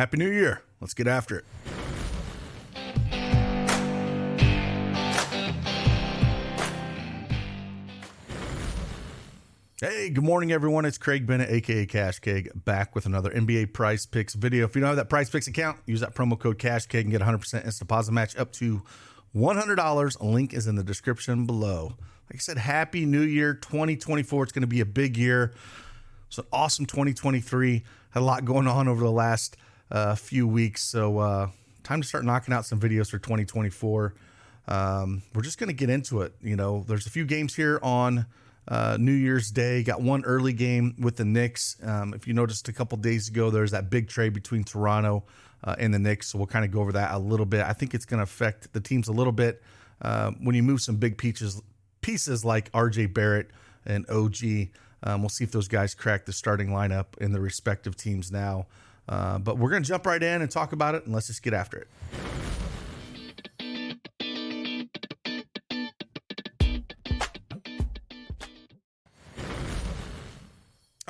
Happy New Year. Let's get after it. Hey, good morning, everyone. It's Craig Bennett, a.k.a. Cash Keg, back with another NBA Prizepicks video. If you don't have that Prizepicks account, use that promo code Cash Keg and get 100% instant deposit match up to $100. A link is in the description below. Like I said, Happy New Year 2024. It's going to be a big year. It's an awesome 2023. Had a lot going on over the last few weeks, so time to start knocking out some videos for 2024. We're just going to get into it. You know, there's a few games here on New Year's Day. Got one early game with the Knicks. If you noticed a couple days ago, there's that big trade between Toronto and the Knicks, so we'll kind of go over that a little bit. I think it's going to affect the teams a little bit when you move some big pieces like RJ Barrett and OG. We'll see if those guys crack the starting lineup in the respective teams now. But we're going to jump right in and talk about it, and let's just get after it.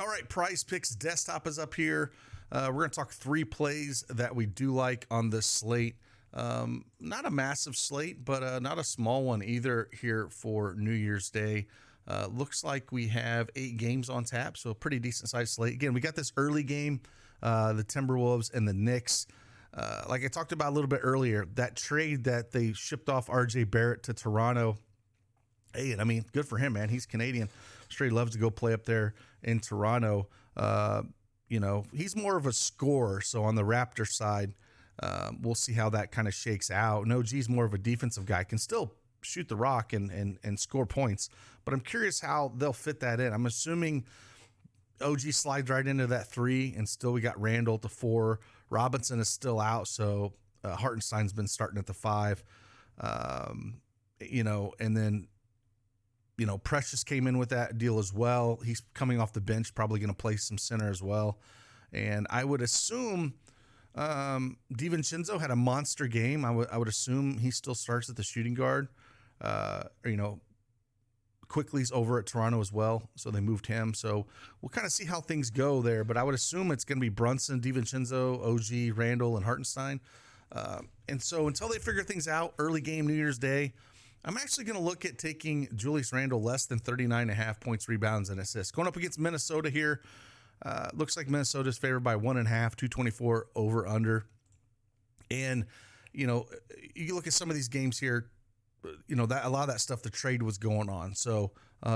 All right, Prizepicks desktop is up here. We're going to talk three plays that we do like on this slate. Not a massive slate, but not a small one either here for New Year's Day. Looks like we have 8 games on tap, so a pretty decent sized slate. Again, we got this early game, the Timberwolves and the Knicks. Like I talked about a little bit earlier, that trade that they shipped off RJ Barrett to Toronto. Hey, I mean, good for him, man. He's Canadian. Sure, he loves to go play up there in Toronto. You know, he's more of a scorer. So on the Raptor side, we'll see how that kind of shakes out. And OG's more of a defensive guy, can still shoot the rock and score points. But I'm curious how they'll fit that in. I'm assuming OG slides right into that 3, and still we got Randle at the 4. Robinson is still out, so Hartenstein's been starting at the 5. You know, and then, you know, Precious came in with that deal as well. He's coming off the bench, probably going to play some center as well. And I would assume DiVincenzo had a monster game. I would assume he still starts at the shooting guard. You know, Quickly's over at Toronto as well, so they moved him. So we'll kind of see how things go there. But I would assume it's going to be Brunson, DiVincenzo, OG, Randle, and Hartenstein. And so until they figure things out, early game New Year's Day, I'm actually going to look at taking Julius Randle less than 39.5 points, rebounds, and assists. Going up against Minnesota here, looks like Minnesota's favored by 1.5, 224 over under. And, you know, you look at some of these games here, you know, that a lot of that stuff, the trade was going on. So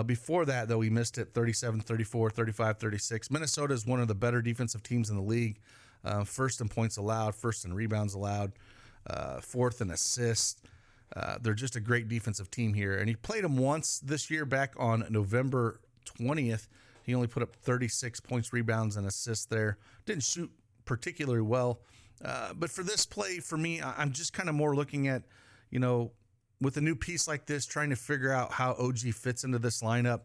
before that, though, we missed it 37, 34, 35, 36. Minnesota is one of the better defensive teams in the league. First in points allowed, first in rebounds allowed, fourth in assists. They're just a great defensive team here. And he played them once this year back on November 20th. He only put up 36 points, rebounds, and assists there. Didn't shoot particularly well. But for this play, for me, I'm just kind of more looking at, you know, with a new piece like this, trying to figure out how OG fits into this lineup.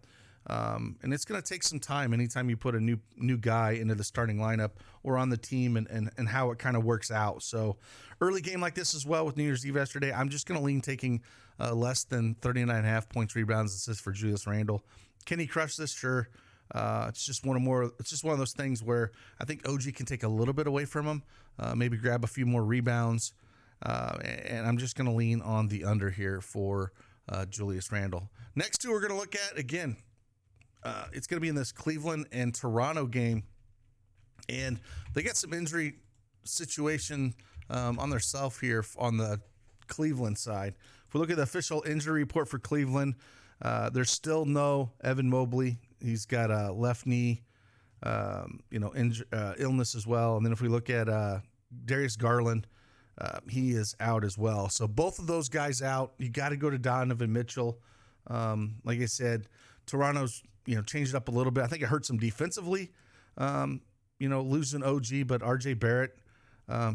And it's going to take some time anytime you put a new guy into the starting lineup or on the team and how it kind of works out. So early game like this as well with New Year's Eve yesterday, I'm just going to lean taking less than 39.5 points, rebounds, assists for Julius Randle. Can he crush this? Sure. It's just one of those things where I think OG can take a little bit away from him, maybe grab a few more rebounds. And I'm just going to lean on the under here for Julius Randle. Next two we're going to look at, again, it's going to be in this Cleveland and Toronto game. And they got some injury situation on their self here on the Cleveland side. If we look at the official injury report for Cleveland, there's still no Evan Mobley. He's got a left knee, illness as well. And then if we look at Darius Garland, he is out as well. So both of those guys out. You got to go to Donovan Mitchell. Like I said, Toronto's, changed it up a little bit. I think it hurts them defensively, losing OG, but RJ Barrett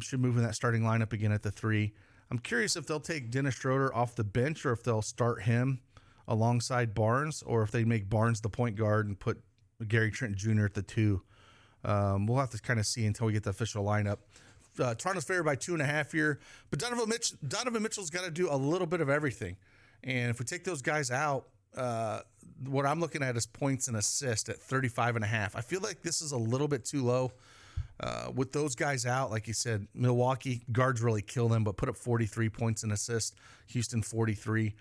should move in that starting lineup again at the 3. I'm curious if they'll take Dennis Schroeder off the bench or if they'll start him alongside Barnes, or if they make Barnes the point guard and put Gary Trent Jr. at the 2. We'll have to kind of see until we get the official lineup. Toronto's favored by 2.5 here, but Donovan Mitchell's got to do a little bit of everything. And if we take those guys out, what I'm looking at is points and assists at 35.5. I feel like this is a little bit too low. With those guys out, like you said, Milwaukee guards really kill them, but put up 43 points and assists. Houston 43.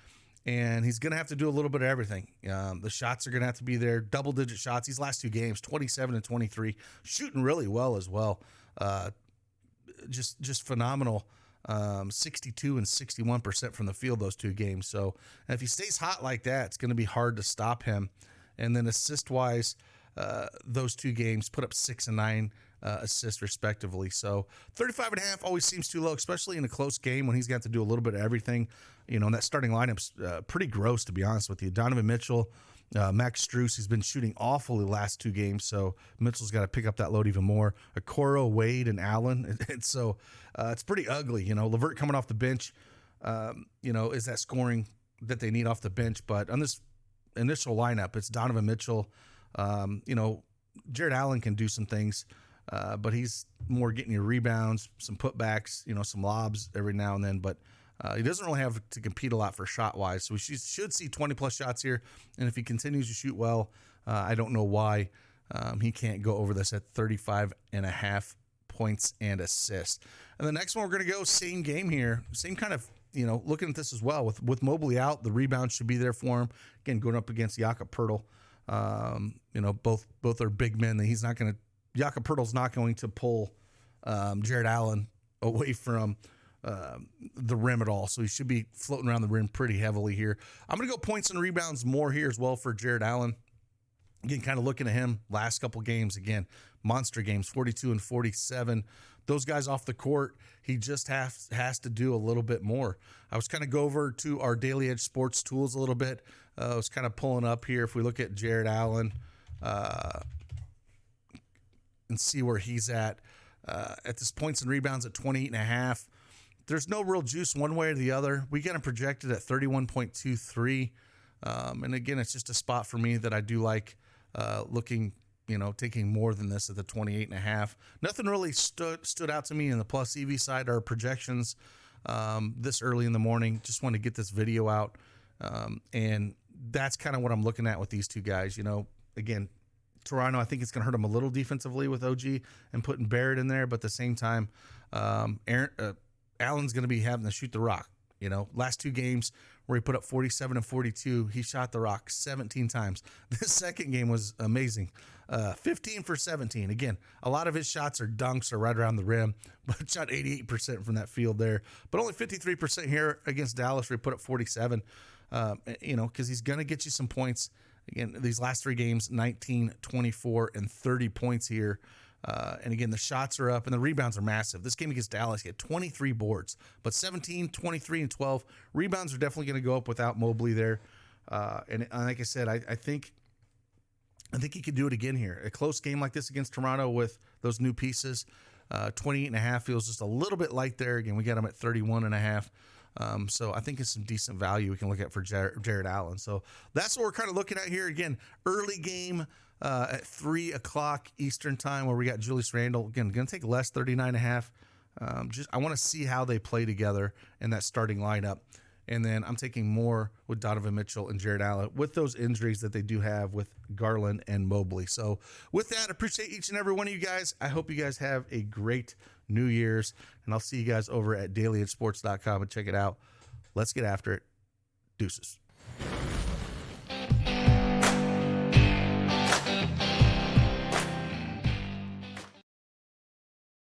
And he's going to have to do a little bit of everything. The shots are going to have to be there. Double-digit shots. These last two games, 27 and 23. Shooting really well as well. Just phenomenal. 62 and 61% from the field those two games. So if he stays hot like that, it's going to be hard to stop him. And then assist-wise, those two games put up 6 and 9 assists respectively. So 35.5 always seems too low, especially in a close game when he's got to do a little bit of everything. You know, and that starting lineup's pretty gross, to be honest with you. Donovan Mitchell, Max Strus, he's been shooting awfully the last two games, so Mitchell's got to pick up that load even more. Okoro, Wade, and Allen. And so it's pretty ugly. You know, LeVert coming off the bench, is that scoring that they need off the bench. But on this initial lineup, it's Donovan Mitchell. Jared Allen can do some things, but he's more getting your rebounds, some putbacks, some lobs every now and then. But he doesn't really have to compete a lot for shot-wise. So we should see 20-plus shots here. And if he continues to shoot well, I don't know why he can't go over this at 35.5 points and assists. And the next one we're going to go same game here. Same kind of, looking at this as well. With Mobley out, the rebound should be there for him. Again, going up against Jakob Poeltl. Both are big men. Jakob Poeltl's not going to pull Jared Allen away from the rim at all. So he should be floating around the rim pretty heavily here. I'm going to go points and rebounds more here as well for Jared Allen. Again, kind of looking at him last couple games. Again, monster games, 42 and 47. Those guys off the court, he just has to do a little bit more. I was kind of go over to our Daily Edge Sports tools a little bit. I was kind of pulling up here. If we look at Jared Allen and see where he's at this points and rebounds at 28.5. There's no real juice one way or the other. We got him projected at 31.23. And again, it's just a spot for me that I do like looking, taking more than this at the 28.5. Nothing really stood out to me in the plus EV side or projections this early in the morning. Just wanted to get this video out. And that's kind of what I'm looking at with these two guys. Again, Toronto, I think it's going to hurt them a little defensively with OG and putting Barrett in there. But at the same time, Allen's going to be having to shoot the rock. Last two games where he put up 47 and 42, he shot the rock 17 times. This second game was amazing. 15 for 17. Again, a lot of his shots are dunks or right around the rim, but shot 88% from that field there. But only 53% here against Dallas where he put up 47, because he's going to get you some points. Again, these last three games, 19, 24, and 30 points here. And again, the shots are up and the rebounds are massive. This game against Dallas, he had 23 boards, but 17, 23, and 12. Rebounds are definitely going to go up without Mobley there. And like I said, I think he could do it again here. A close game like this against Toronto with those new pieces, 28.5 feels just a little bit light there. Again, we got him at 31.5. So I think it's some decent value we can look at for Jared Allen. So that's what we're kind of looking at here. Again, early game at 3 o'clock Eastern time where we got Julius Randle. Again, going to take less, 39.5. I want to see how they play together in that starting lineup. And then I'm taking more with Donovan Mitchell and Jared Allen with those injuries that they do have with Garland and Mobley. So with that, I appreciate each and every one of you guys. I hope you guys have a great New Year's, and I'll see you guys over at dailyedgesports.com and check it out. Let's get after it. Deuces.